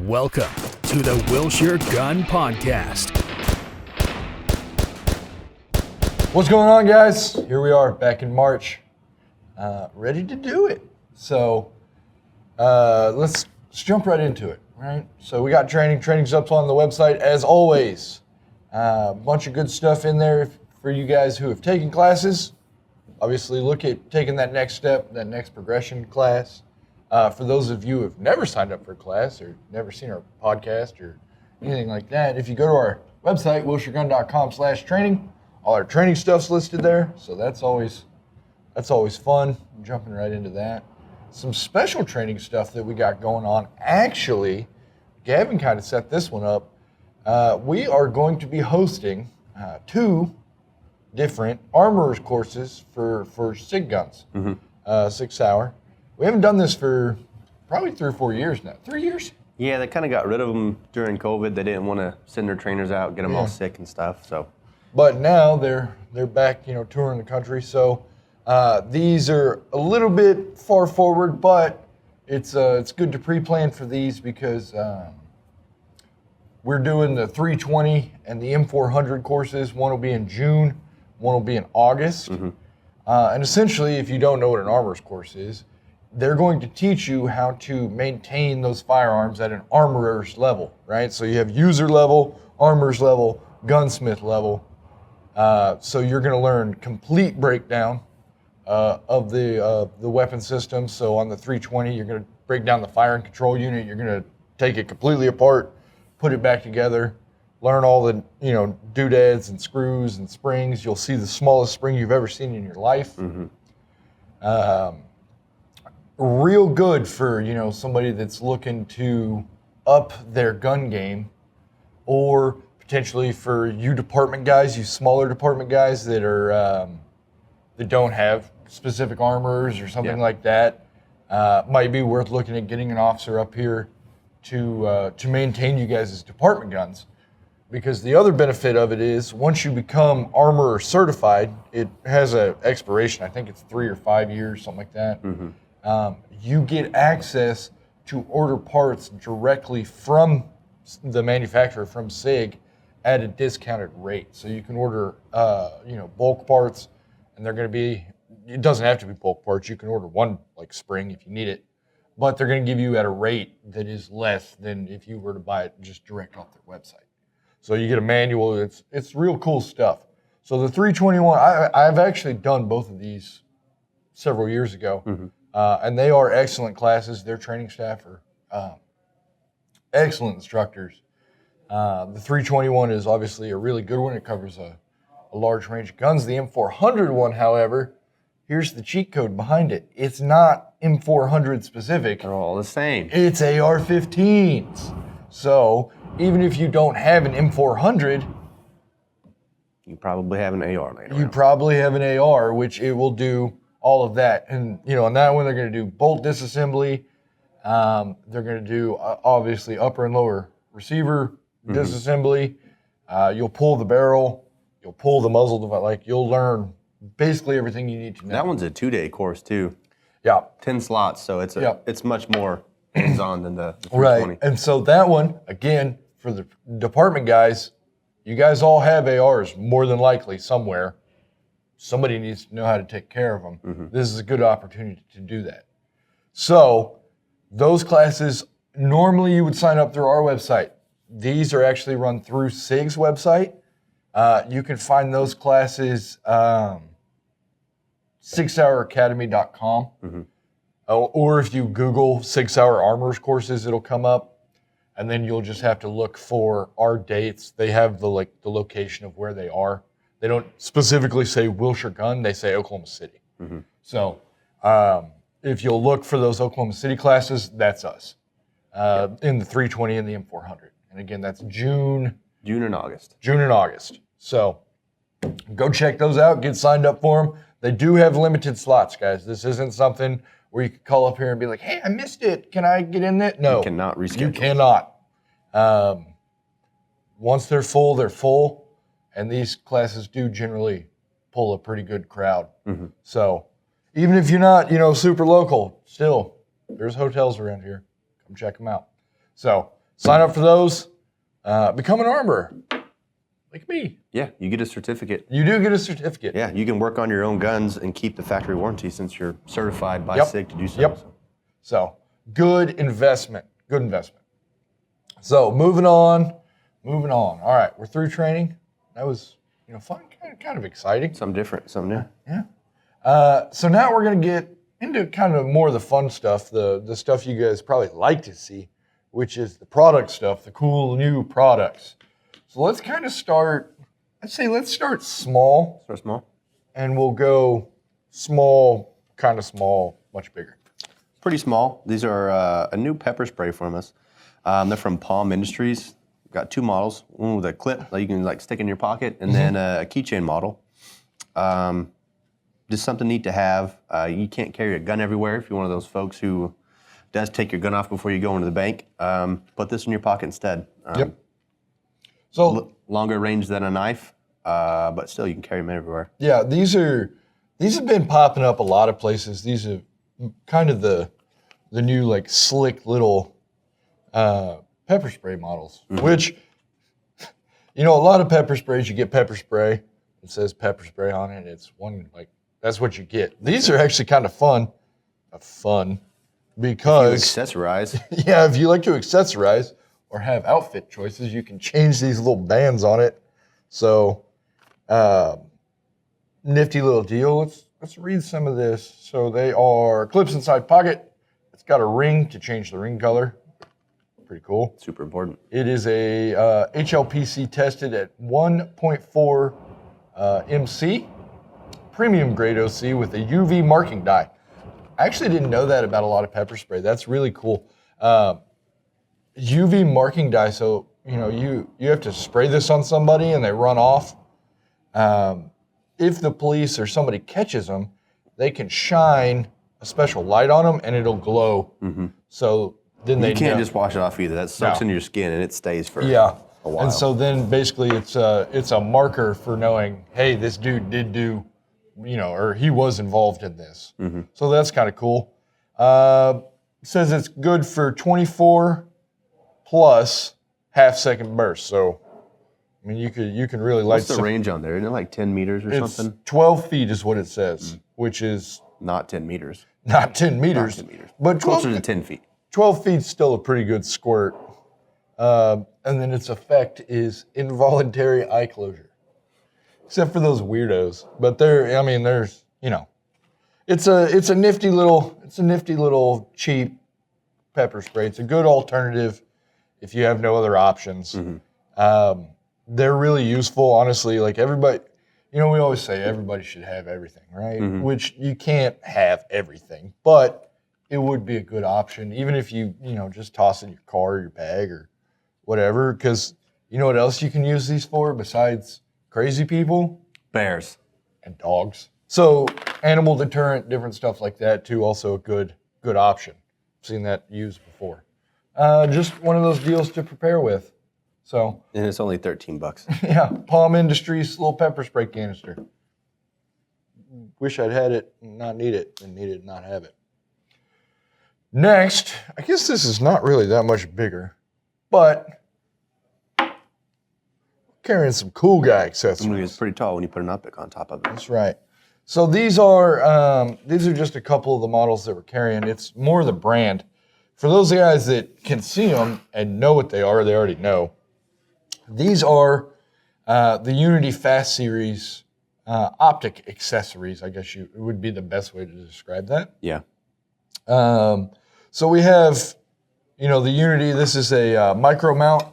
Welcome to the Wilshire Gun Podcast. What's going on, guys? Here we are back in March, ready to do it. So let's jump right into it, right? So we got training's up on the website as always. A bunch of good stuff in there for you guys who have taken classes. Obviously, look at taking that next step, that next progression class. For those of you who have never signed up for a class or never seen our podcast or anything like that, if you go to our website, wilshiregun.com/training, all our training stuff's listed there. So that's always fun. I'm jumping right into that. Some special training stuff that we got going on. Actually, Gavyn kind of set this one up. We are going to be hosting 2 different armorers courses for SIG guns, Sig Sauer. We haven't done this for probably 3 or 4 years now. 3 years? Yeah, they kind of got rid of them during COVID. They didn't want to send their trainers out, get them all sick and stuff. So, but now they're back, touring the country. So these are a little bit far forward, but it's good to pre-plan for these because we're doing the 320 and the M400 courses. One will be in June, one will be in August. And essentially, if you don't know what an armorer's course is, they're going to teach you how to maintain those firearms at an armorer's level, right? So you have user level, armorer's level, gunsmith level. So you're going to learn complete breakdown of the weapon system. So on the 320, you're going to break down the fire and control unit. You're going to take it completely apart, put it back together, learn all the doodads and screws and springs. You'll see the smallest spring you've ever seen in your life. Real good for somebody that's looking to up their gun game, or potentially for you department guys, you smaller department guys that are that don't have specific armorers or something like that. Might be worth looking at getting an officer up here to maintain you guys' department guns. Because the other benefit of it is once you become armorer certified, it has an expiration. I think it's 3 or 5 years, something like that. You get access to order parts directly from the manufacturer, from SIG, at a discounted rate. So you can order, bulk parts, and they're going to be. It doesn't have to be bulk parts. You can order one spring if you need it, but they're going to give you at a rate that is less than if you were to buy it just direct off their website. So you get a manual. It's real cool stuff. So the 321, I've actually done both of these several years ago. And they are excellent classes. Their training staff are excellent instructors. The 321 is obviously a really good one. It covers a large range of guns. The M400 one, however, here's the cheat code behind it. It's not M400 specific. they're all the same. It's AR-15s. So even if you don't have an M400, You probably have an AR later. you probably have an AR, which it will do all of that. And, on that one, they're going to do bolt disassembly. They're going to do, obviously, upper and lower receiver disassembly. You'll pull the barrel. You'll pull the muzzle device. You'll learn basically everything you need to know. That one's a 2-day course, too. Yeah. 10 slots, so it's much more hands-on than the 320. Right. And so that one, again, for the department guys, you guys all have ARs more than likely somewhere. Somebody needs to know how to take care of them. This is a good opportunity to do that. So those classes, normally you would sign up through our website. These are actually run through SIG's website. You can find those classes SigSauerAcademy.com. Or if you Google Sig Sauer Armorers courses, it'll come up. And then you'll just have to look for our dates. They have the location of where they are. They don't specifically say Wilshire Gun, they say Oklahoma City. So if you'll look for those Oklahoma City classes, that's us in the 320 and the M400. And again, that's June and August. So go check those out, get signed up for them. They do have limited slots, guys. This isn't something where you can call up here and be like, hey, I missed it. Can I get in there? No. You cannot reschedule. You cannot. Once they're full, they're full. And these classes do generally pull a pretty good crowd. So even if you're not, super local, still, there's hotels around here. Come check them out. So sign up for those. Become an armorer, like me. Yeah, you get a certificate. You do get a certificate. Yeah, you can work on your own guns and keep the factory warranty since you're certified by Sig to do so. Yep. So good investment. Good investment. So moving on. All right, we're through training. That was fun, kind of exciting. Something different, something new. Yeah. So now we're gonna get into kind of more of the fun stuff, the stuff you guys probably like to see, which is the product stuff, the cool new products. So let's kind of start. Let's start small. Start small. And we'll go small, kind of small, much bigger. Pretty small. These are a new pepper spray from us. They're from POM Industries. We've got 2 models. One with a clip that you can stick in your pocket, and then a keychain model. Just something neat to have. You can't carry a gun everywhere if you're one of those folks who does take your gun off before you go into the bank. Put this in your pocket instead. Yep. So longer range than a knife, but still you can carry them everywhere. Yeah, these have been popping up a lot of places. These are kind of the new slick little pepper spray models, which a lot of pepper sprays, you get pepper spray. It says pepper spray on it. It's one that's what you get. These are actually kind of fun because accessorize. Yeah, if you like to accessorize or have outfit choices, you can change these little bands on it. So, nifty little deal. Let's read some of this. So they are clips inside pocket. It's got a ring to change the ring color. Pretty cool. Super important. It is a HLPC tested at 1.4 MC, premium grade OC with a UV marking dye. I actually didn't know that about a lot of pepper spray. That's really cool. UV marking dye, so you have to spray this on somebody and they run off. If the police or somebody catches them, they can shine a special light on them and it'll glow. So then they can't just wash it off either. That soaks into your skin and it stays for a while. And so then basically it's a marker for knowing, hey, this dude did do, or he was involved in this. So that's kind of cool. It says it's good for 24 plus half-second bursts. So, I mean, you can really light. What's the range on there? Isn't it like 10 meters or something? 12 feet is what it says, which is not 10 meters. Not 10 meters. Not 10 meters. But closer to 10 feet. 12 feet's still a pretty good squirt. And then its effect is involuntary eye closure. Except for those weirdos. But there's, it's a nifty little cheap pepper spray. It's a good alternative if you have no other options. They're really useful, honestly. Like everybody, we always say everybody should have everything, right? Which you can't have everything, but it would be a good option, even if you, just toss it in your car or your bag or whatever, because you know what else you can use these for besides crazy people? Bears. And dogs. So animal deterrent, different stuff like that too, also a good option. I've seen that used before. Just one of those deals to prepare with. So. And it's only $13. Yeah, POM Industries little pepper spray canister. Wish I'd had it, not need it, and need it, not have it. Next, I guess this is not really that much bigger, but carrying some cool guy accessories. It's pretty tall when you put an optic on top of it. That's right. So these are just a couple of the models that we're carrying. It's more the brand. For those guys that can see them and know what they are, they already know. These are the Unity Fast Series optic accessories, I guess it would be the best way to describe that. Yeah. So we have, the Unity. This is a micro mount.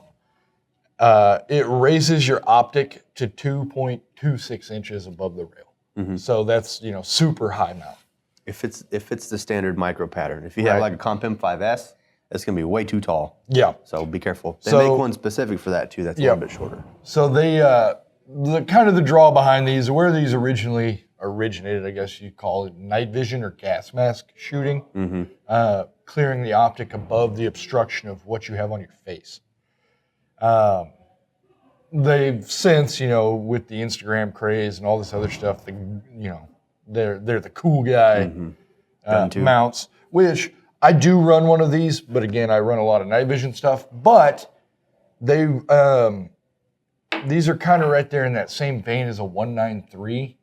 It raises your optic to 2.26 inches above the rail. So that's, super high mount. If it's the standard micro pattern. If you have like a Comp M5S, it's going to be way too tall. Yeah. So be careful. They make one specific for that too. That's a little bit shorter. So they, the draw behind these, where these originally originated, I guess you call it night vision or gas mask shooting, clearing the optic above the obstruction of what you have on your face. They've since, with the Instagram craze and all this other stuff, they're the cool guy mounts, which I do run one of these, but again, I run a lot of night vision stuff. But they these are kind of right there in that same vein as a 193,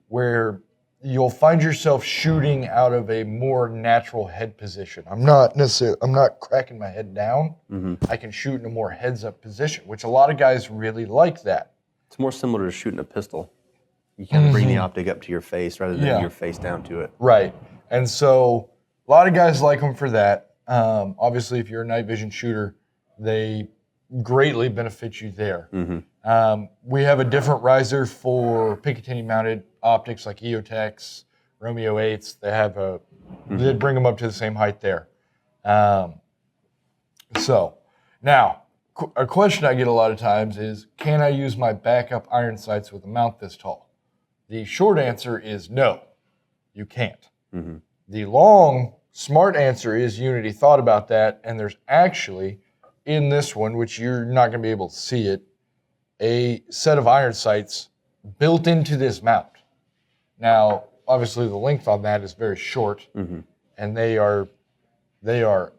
where you'll find yourself shooting out of a more natural head position. I'm not cracking my head down. I can shoot in a more heads up position, which a lot of guys really like that. It's more similar to shooting a pistol. You kind of bring the optic up to your face rather than your face down to it. Right. And so a lot of guys like them for that. Obviously, if you're a night vision shooter, they greatly benefit you there. We have a different riser for Picatinny mounted optics like EOTechs, Romeo 8s. They have they bring them up to the same height there. So now a question I get a lot of times is, can I use my backup iron sights with a mount this tall? The short answer is no, you can't. The long, smart answer is Unity thought about that, and there's actually, in this one, which you're not going to be able to see it, a set of iron sights built into this mount. Now, obviously, the length on that is very short, and they are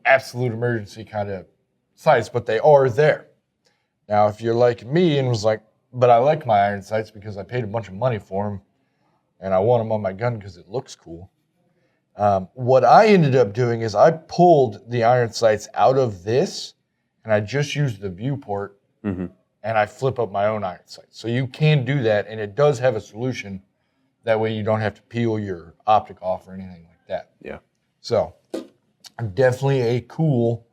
absolute emergency kind of sights, but they are there. Now, if you're like me and was like, but I like my iron sights because I paid a bunch of money for them, and I want them on my gun because it looks cool. What I ended up doing is I pulled the iron sights out of this, and I just used the viewport, and I flip up my own iron sights. So you can do that, and it does have a solution. That way you don't have to peel your optic off or anything like that. Yeah. So definitely a cool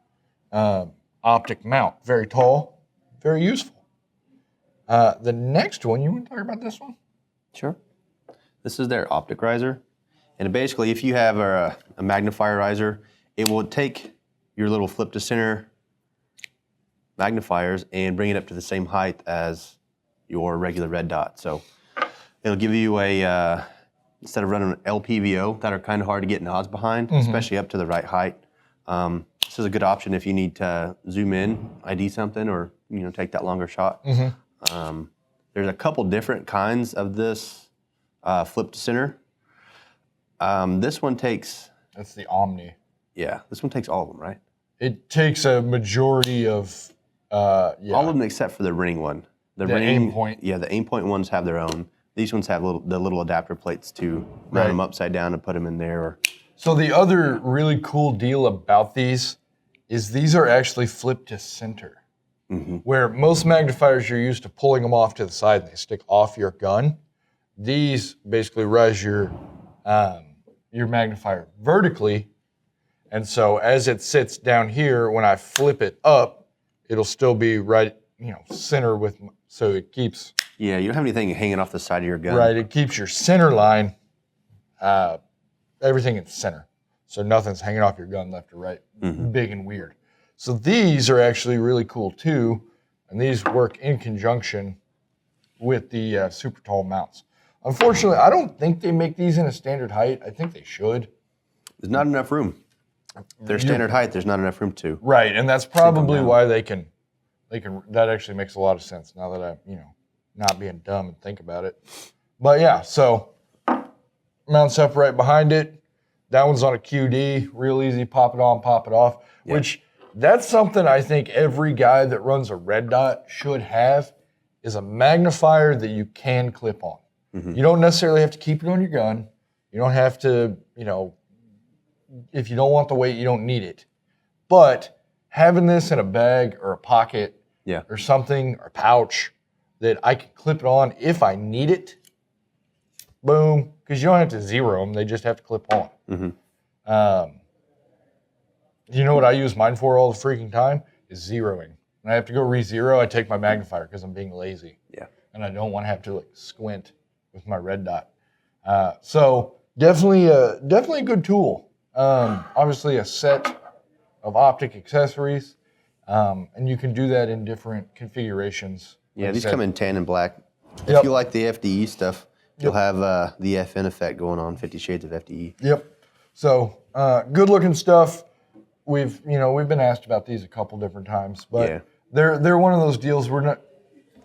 optic mount. Very tall, very useful. The next one, you want to talk about this one? Sure. This is their optic riser. And basically, if you have a magnifier riser, it will take your little flip to center magnifiers and bring it up to the same height as your regular red dot. So it'll give you a, instead of running an LPVO that are kind of hard to get nods behind, especially up to the right height. This is a good option if you need to zoom in, ID something, or take that longer shot. There's a couple different kinds of this flip to center. This one takes... That's the Omni. Yeah, this one takes all of them, right? It takes a majority of... All of them except for the ring one. The aim point. Yeah, the aim point ones have their own. These ones have the little adapter plates to mount them upside down and put them in there. So the other really cool deal about these is these are actually flipped to center. Where most magnifiers you're used to pulling them off to the side and they stick off your gun. These basically rise your magnifier vertically, and so as it sits down here, when I flip it up, it'll still be right, center with, so it keeps... Yeah, you don't have anything hanging off the side of your gun. Right, it keeps your center line, everything in center, so nothing's hanging off your gun left or right, big and weird. So these are actually really cool too, and these work in conjunction with the super tall mounts. Unfortunately, I don't think they make these in a standard height. I think they should. There's not enough room. Their standard height, there's not enough room to. Right, and that's probably why they can. That actually makes a lot of sense now that I'm, not being dumb and think about it. But yeah, so mounts up right behind it. That one's on a QD, real easy. Pop it on, pop it off. Yeah. Which that's something I think every guy that runs a red dot should have, is a magnifier that you can clip on. You don't necessarily have to keep it on your gun. You don't have to, if you don't want the weight, you don't need it. But having this in a bag or a pocket or something, or pouch, that I can clip it on if I need it, boom, because you don't have to zero them. They just have to clip on. You know what I use mine for all the freaking time? Is zeroing. When I have to go re-zero, I take my magnifier because I'm being lazy. Yeah. And I don't want to have to squint with my red dot. So definitely a good tool. Obviously a set of optic accessories, and you can do that in different configurations. Yeah, these come in tan and black. If you like the FDE stuff, you'll have the FN effect going on, 50 Shades of FDE. Yep. So good looking stuff. We've been asked about these a couple different times, but they're one of those deals.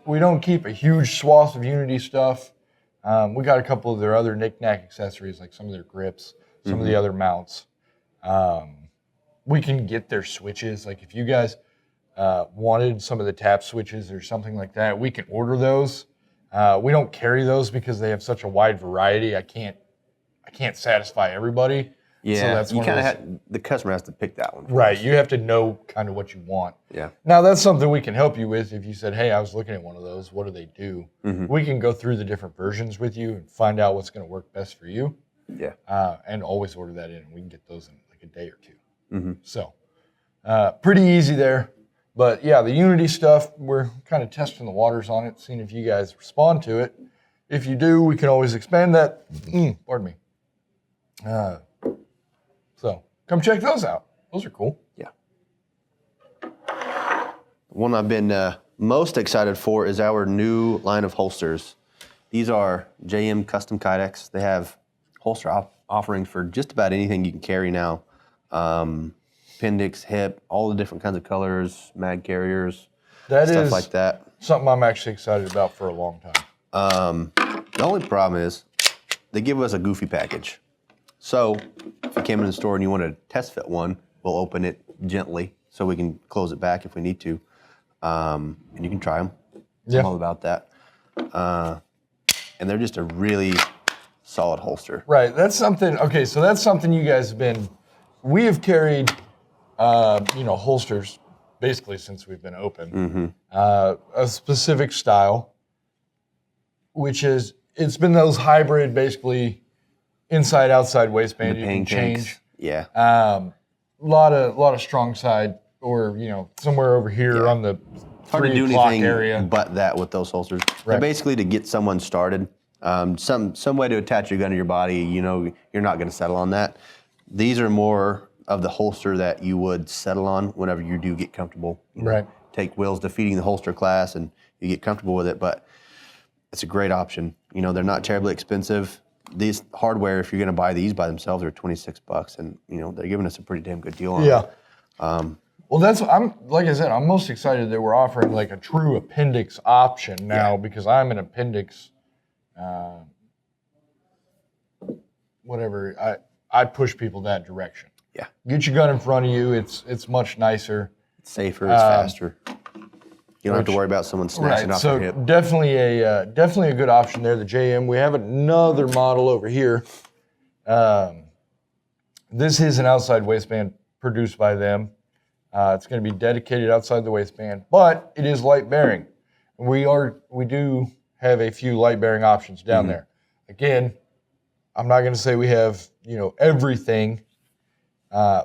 We don't keep a huge swath of Unity stuff. We got a couple of their other knick-knack accessories, like some of their grips, some of the other mounts. we can get their switches. Like if you guys wanted some of the tap switches or something like that, we can order those. We don't carry those because they have such a wide variety. I can't satisfy everybody. Yeah, so that's you kind of the customer has to pick that one. Right, you have to know kind of what you want. Yeah. Now that's something we can help you with. If you said, "Hey, I was looking at one of those. What do they do?" Mm-hmm. We can go through the different versions with you and find out what's going to work best for you. Yeah. And always order that in. We can get those in like a day or two. Mm-hmm. So, pretty easy there. But yeah, the Unity stuff, we're kind of testing the waters on it, seeing if you guys respond to it. If you do, we can always expand that. Pardon me. So come check those out. Those are cool. Yeah. One I've been most excited for is our new line of holsters. These are JM Custom Kydex. They have holster offerings for just about anything you can carry now. Appendix, hip, all the different kinds of colors, mag carriers, stuff like that. Something I'm actually excited about for a long time. The only problem is they give us a goofy package. So if you came in the store and you wanted to test fit one, we'll open it gently so we can close it back if we need to. And you can try them. Yeah. I'm all about that. And they're just a really solid holster. Right. That's something. Okay. So that's something you guys have been. We have carried, holsters basically since we've been open. Mm-hmm. A specific style, which is it's been those hybrid, basically inside outside waistband. You can change. Yeah. A lot of strong side, or somewhere over here on the hard to do 3 o'clock anything area. but that with those holsters. Right. They're basically to get someone started. Some way to attach your gun to your body. You're not going to settle on that. These are more of the holster that you would settle on whenever you do get comfortable. Right. Take Will's defeating the holster class and you get comfortable with it, but it's a great option. They're not terribly expensive. These hardware, if you're going to buy these by themselves, are $26, and they're giving us a pretty damn good deal on it. Yeah. Well, like I said, I'm most excited that we're offering like a true appendix option now because I'm an appendix. I push people that direction. Yeah. Get your gun in front of you. It's much nicer. It's safer. It's faster. You don't have to worry about someone snatching off your hip. So definitely a good option there. The JM. We have another model over here. This is an outside waistband produced by them. It's going to be dedicated outside the waistband, but it is light bearing. We do have a few light bearing options down there. Again, I'm not going to say we have everything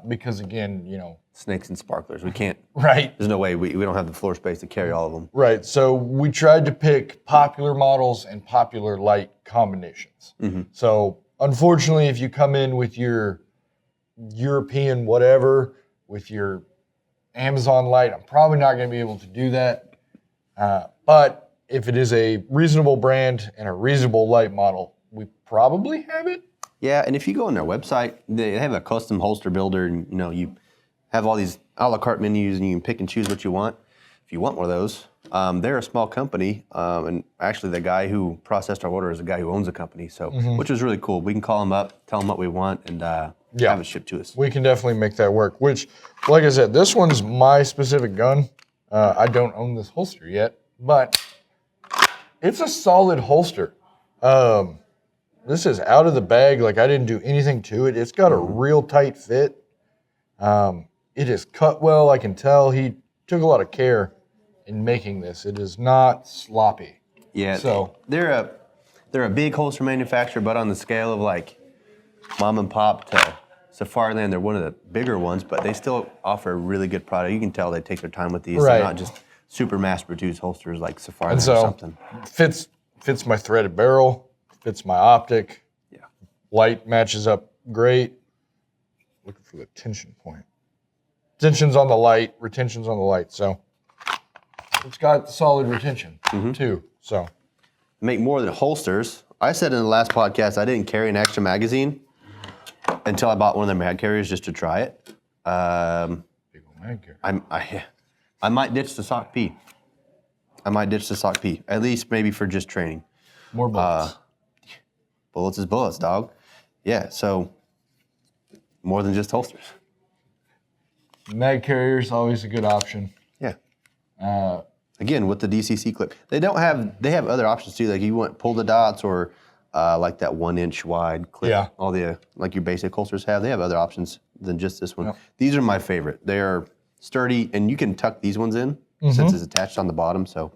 because again snakes and sparklers. We can't. Right. There's no way we don't have the floor space to carry all of them. Right. So we tried to pick popular models and popular light combinations. Mm-hmm. So unfortunately, if you come in with your European whatever, with your Amazon light, I'm probably not going to be able to do that. But if it is a reasonable brand and a reasonable light model, we probably have it. Yeah, and if you go on their website, they have a custom holster builder, and you have all these a la carte menus, and you can pick and choose what you want. If you want one of those, they're a small company, and actually the guy who processed our order is a guy who owns a company, so which was really cool. We can call him up, tell him what we want, and have it shipped to us. We can definitely make that work. Which, like I said, this one's my specific gun. I don't own this holster yet, but it's a solid holster. This is out of the bag. Like I didn't do anything to it. It's got a real tight fit. It is cut well. I can tell he took a lot of care in making this. It is not sloppy. Yeah. So they're a big holster manufacturer, but on the scale of like mom and pop to Safariland, they're one of the bigger ones, but they still offer a really good product. You can tell they take their time with these. Right. They're not just super mass-produced holsters like Safariland and so or something. fits my threaded barrel, fits my optic. Yeah. Light matches up great. Looking for the tension point. Tension's on the light, retention's on the light. So it's got solid retention too. So make more than holsters. I said in the last podcast I didn't carry an extra magazine until I bought one of their mag carriers just to try it. big old mag carrier. I might ditch the sock P. At least maybe for just training. More bullets. Bullets is bullets, dog. Yeah, so more than just holsters. Mag carrier is always a good option. Yeah. Again, with the DCC clip, they have other options too. Like you want pull the dots or like that 1 inch wide clip. Yeah. All the like your basic holsters have. They have other options than just this one. Yep. These are my favorite. They are sturdy, and you can tuck these ones in since it's attached on the bottom. So,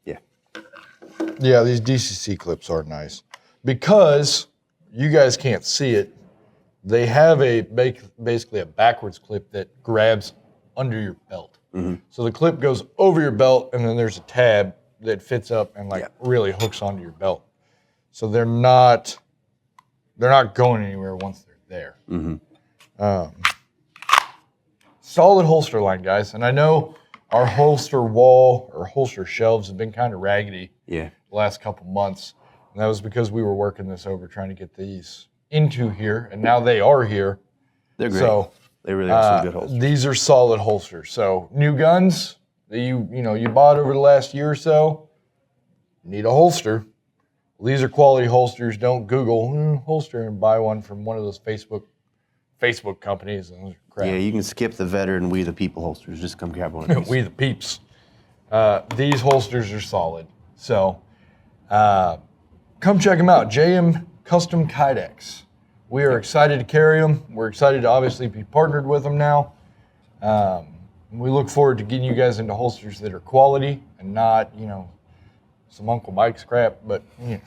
yeah. Yeah, these DCC clips are nice because you guys can't see it. They have basically a backwards clip that grabs under your belt. So the clip goes over your belt, and then there's a tab that fits up and really hooks onto your belt. So they're not going anywhere once they're there. Solid holster line, guys. And I know our holster wall or holster shelves have been kind of raggedy the last couple months. And that was because we were working this over trying to get these into here, and now they are here. They're great. So they really are some good holsters. These are solid holsters. So new guns that you bought over the last year or so, need a holster. Well, these are quality holsters. Don't Google holster and buy one from one of those Facebook companies. And crap. Yeah, you can skip the veteran We the People holsters. Just come grab one of these. We the peeps. These holsters are solid. So come check them out. JM Custom Kydex. We are excited to carry them. We're excited to obviously be partnered with them now. We look forward to getting you guys into holsters that are quality and not, some Uncle Mike's crap, but a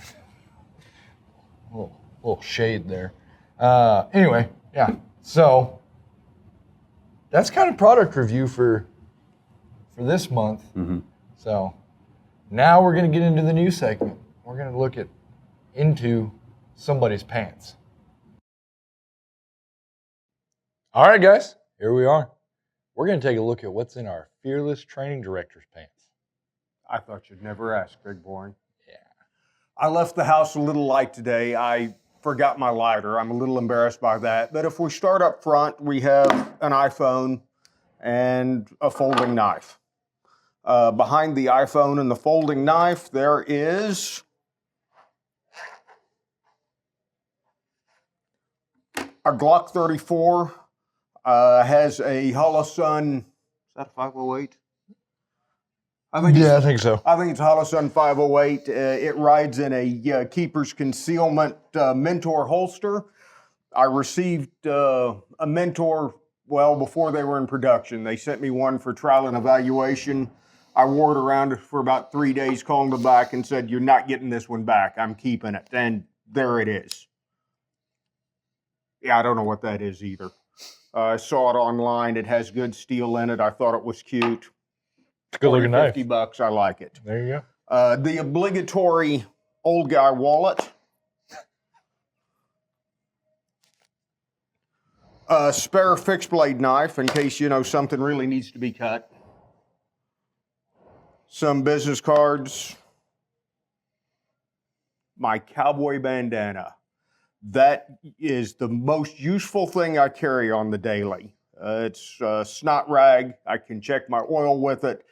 little shade there. Anyway, yeah. So that's kind of product review for this month. So now we're going to get into the new segment. We're going to look into somebody's pants. All right, guys, here we are. We're going to take a look at what's in our fearless training director's pants. I thought you'd never ask, Big Boy. Yeah. I left the house a little light today. I forgot my lighter. I'm a little embarrassed by that. But if we start up front, we have an iPhone and a folding knife. Behind the iPhone and the folding knife, there is a Glock 34. Has a Holosun, is that a 508? I think so. I think it's a Holosun 508. It rides in a Keeper's Concealment Mentor holster. I received a Mentor, before they were in production. They sent me one for trial and evaluation. I wore it around for about 3 days, called them back and said, "You're not getting this one back. I'm keeping it." And there it is. Yeah, I don't know what that is either. I saw it online. It has good steel in it. I thought it was cute. It's a good looking knife. $50. I like it. There you go. The obligatory old guy wallet. A spare fixed blade knife in case something really needs to be cut. Some business cards. My cowboy bandana. That is the most useful thing I carry on the daily. It's a snot rag. I can check my oil with it.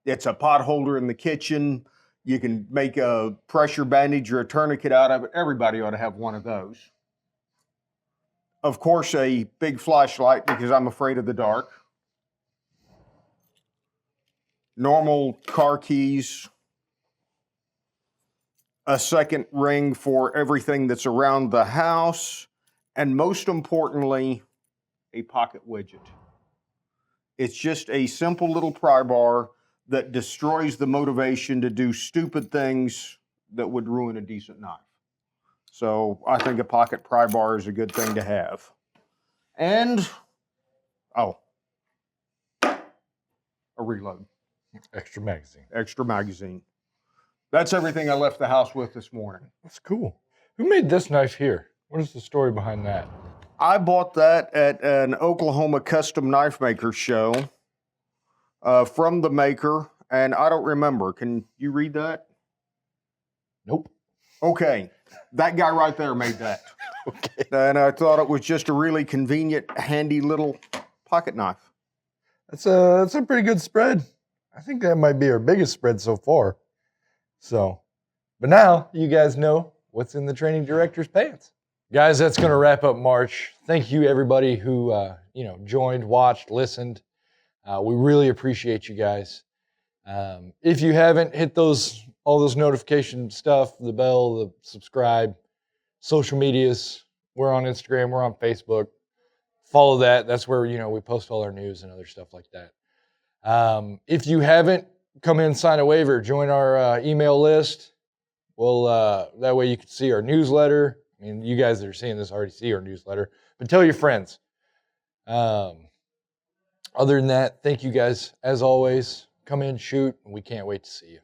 It's a pot holder in the kitchen. You can make a pressure bandage or a tourniquet out of it. Everybody ought to have one of those. Of course, a big flashlight because I'm afraid of the dark. Normal car keys. A second ring for everything that's around the house, and most importantly, a pocket widget. It's just a simple little pry bar that destroys the motivation to do stupid things that would ruin a decent knife. So I think a pocket pry bar is a good thing to have. And, a reload. Extra magazine. Extra magazine. That's everything I left the house with this morning. That's cool. Who made this knife here? What is the story behind that? I bought that at an Oklahoma custom knife maker show from the maker, and I don't remember. Can you read that? Nope. Okay. That guy right there made that. Okay. And I thought it was just a really convenient, handy little pocket knife. That's a pretty good spread. I think that might be our biggest spread so far. So, but now you guys know what's in the training director's pants. Guys, that's going to wrap up March. Thank you, everybody who joined, watched, listened. We really appreciate you guys. If you haven't, hit all those notification stuff, the bell, the subscribe, social medias. We're on Instagram, we're on Facebook. Follow that. That's where we post all our news and other stuff like that. If you haven't, come in, sign a waiver, join our email list. Well, that way you can see our newsletter. I mean, you guys that are seeing this already see our newsletter, but tell your friends. Other than that, thank you guys as always. Come in, shoot, and we can't wait to see you.